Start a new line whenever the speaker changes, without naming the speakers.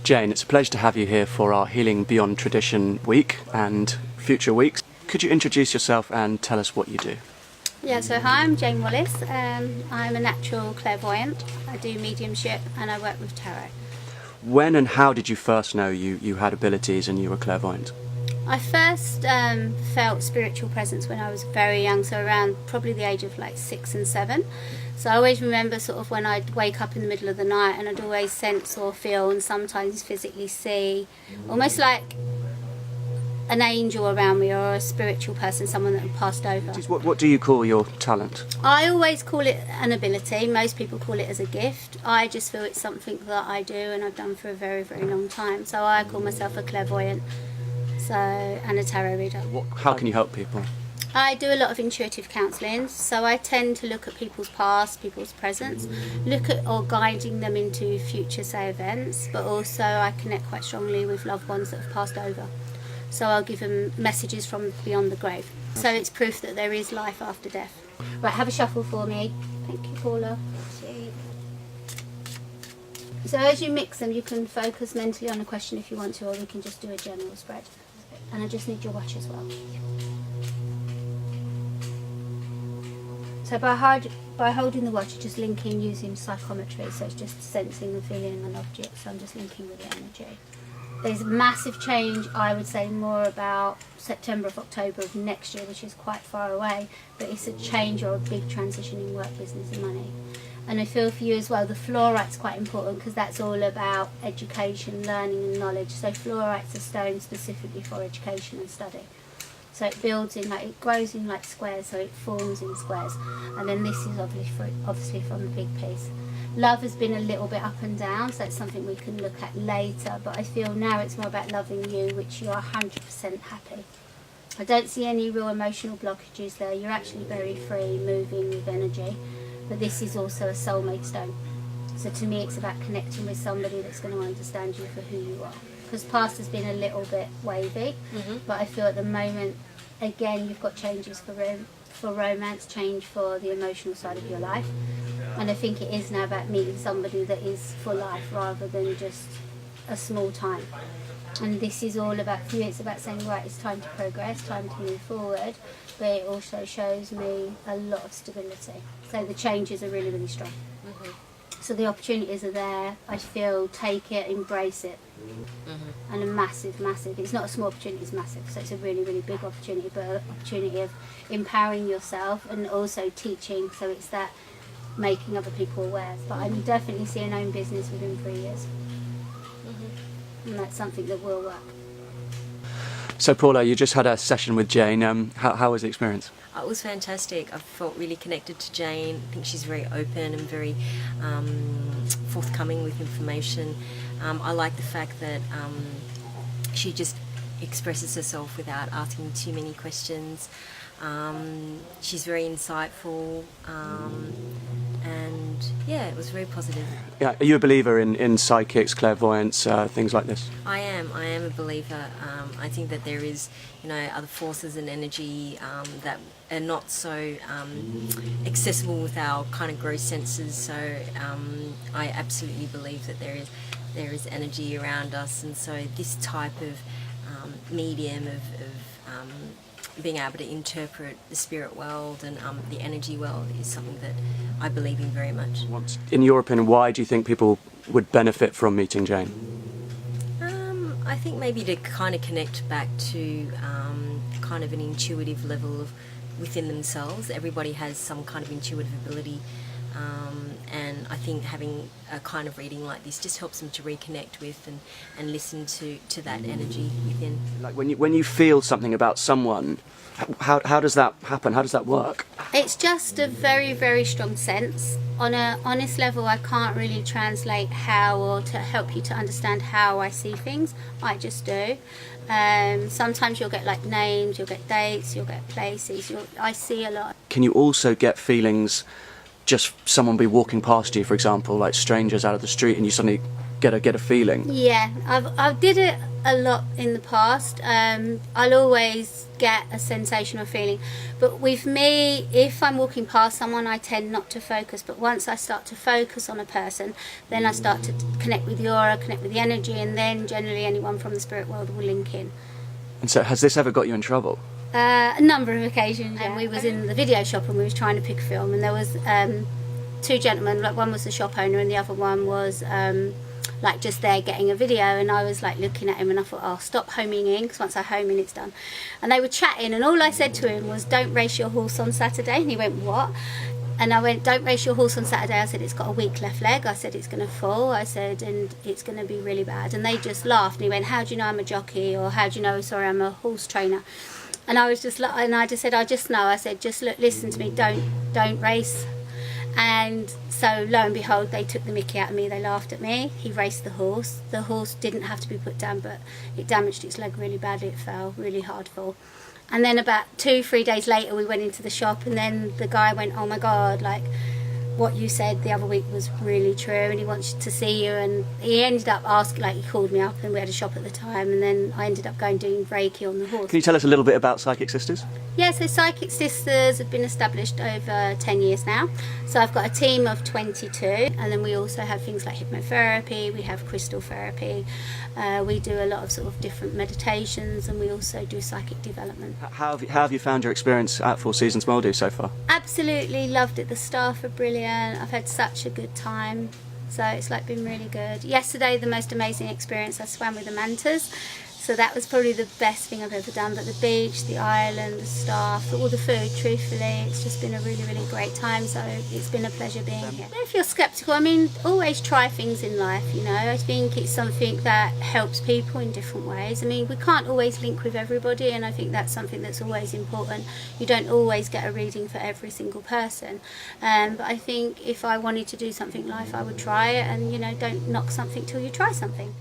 Jayne, it's a pleasure to have you here for our Healing Beyond Tradition week and future weeks. Could you introduce yourself and tell us what you do?
Yeah, so hi, I'm Jayne Wallace. I'm a natural clairvoyant. I do mediumship and I work with tarot.
When and how did you first know you had abilities and you were clairvoyant?
I first felt spiritual presence when I was very young, so around probably the age of like 6 and 7. So I always remember sort of when I'd wake up in the middle of the night and I'd always sense or feel and sometimes physically see, almost like an angel around me or a spiritual person, someone that had passed over.
What do you call your talent?
I always call it an ability. Most people call it as a gift. I just feel it's something that I do and I've done for a very, very long time. So I call myself a clairvoyant and a tarot reader.
How can you help people?
I do a lot of intuitive counselling, so I tend to look at people's past, people's presents, look at or guiding them into future, say, events, but also I connect quite strongly with loved ones that have passed over. So I'll give them messages from beyond the grave. So it's proof that there is life after death. Right, have a shuffle for me. Thank you, Paula. So as you mix them, you can focus mentally on a question if you want to, or we can just do a general spread. And I just need your watch as well. So by holding the watch, you're just linking using psychometry, so it's just sensing and feeling an object, so I'm just linking with the energy. There's a massive change, I would say more about September or October of next year, which is quite far away, but it's a change or a big transition in work, business and money. And I feel for you as well, the fluorite's quite important because that's all about education, learning and knowledge. So fluorite's a stone specifically for education and study. So it builds in, like, it grows in like squares, so it forms in squares. And then this is obviously from the big piece. Love has been a little bit up and down, so it's something we can look at later. But I feel now it's more about loving you, which you are 100% happy. I don't see any real emotional blockages there. You're actually very free, moving with energy. But this is also a soulmate stone. So to me it's about connecting with somebody that's going to understand you for who you are. Because past has been a little bit wavy, but I feel at the moment, again, you've got changes for romance, change for the emotional side of your life. And I think it is now about meeting somebody that is for life rather than just a small time. And this is all about, for you, it's about saying, right, it's time to progress, time to move forward, but it also shows me a lot of stability. So the changes are really, really strong. So the opportunities are there, I feel, take it, embrace it. And a massive, it's not a small opportunity, it's massive. So it's a really, really big opportunity, but an opportunity of empowering yourself and also teaching. So it's that making other people aware. But I'm definitely seeing own business within 3 years. And that's something that will work.
So Paula, you just had a session with Jayne. How was the experience?
It was fantastic. I felt really connected to Jayne. I think she's very open and very forthcoming with information. I like the fact that she just expresses herself without asking too many questions. She's very insightful, and yeah, it was very positive.
Yeah, are you a believer in psychics, clairvoyance, things like this?
I am a believer. I think that there is, other forces and energy that are not so accessible with our kind of gross senses. So I absolutely believe that there is energy around us, and so this type of medium of being able to interpret the spirit world and the energy world is something that I believe in very much.
In your opinion, why do you think people would benefit from meeting Jayne?
I think maybe to kind of connect back to kind of an intuitive level of within themselves. Everybody has some kind of intuitive ability, and I think having a kind of reading like this just helps them to reconnect with and listen to that energy within. Like
when you feel something about someone, how does that happen? How does that work?
It's just a very, very strong sense. On an honest level, I can't really translate how or to help you to understand how I see things. I just do. Sometimes you'll get like names, you'll get dates, you'll get places. I see a lot.
Can you also get feelings, just someone be walking past you, for example, like strangers out of the street, and you suddenly get a feeling.
Yeah, I did it a lot in the past. I'll always get a sensation or feeling, but with me, if I'm walking past someone, I tend not to focus, but once I start to focus on a person, then I start to connect with the aura, connect with the energy, and then generally anyone from the spirit world will link in.
And so has this ever got you in trouble?
A number of occasions. And we was in the video shop and we was trying to pick a film, and there was two gentlemen, like one was the shop owner and the other one was like just there getting a video, and I was like looking at him and I thought, oh, stop homing in, because once I home in it's done. And they were chatting and all I said to him was, don't race your horse on Saturday. And he went, what? And I went, don't race your horse on Saturday. I said, it's got a weak left leg. I said, it's going to fall. I said, and it's going to be really bad. And they just laughed. And he went, how do you know I'm a jockey? Or how do you know, sorry, I'm a horse trainer? And I was just like, and I just said, I just know. I said, just look, listen to me, don't race. And so lo and behold, they took the mickey out of me. They laughed at me. He raced the horse. The horse didn't have to be put down, but it damaged its leg really badly. It fell, really hard fall. And then about 2-3 days later, we went into the shop, and then the guy went, oh my God, like, what you said the other week was really true, and he wants to see you. And he ended up asking, like, he called me up, and we had a shop at the time, and then I ended up going doing Reiki on the horse.
Can you tell us a little bit about Psychic Sisters?
Yeah, so Psychic Sisters have been established over 10 years now. So I've got a team of 22, and then we also have things like hypnotherapy, we have crystal therapy, we do a lot of sort of different meditations, and we also do psychic development.
How have you found your experience at Four Seasons Mouldy so far?
Absolutely loved it. The staff are brilliant. I've had such a good time. So it's like been really good. Yesterday, the most amazing experience, I swam with the mantas. So that was probably the best thing I've ever done. But the beach, the island, the staff, all the food, truthfully, it's just been a really, really great time. So it's been a pleasure being here. If you're sceptical, I mean, always try things in life, you know. I think it's something that helps people in different ways. I mean, we can't always link with everybody, and I think that's something that's always important. You don't always get a reading for every single person. But I think if I wanted to do something in life, I would try it, and, you know, don't knock something till you try something.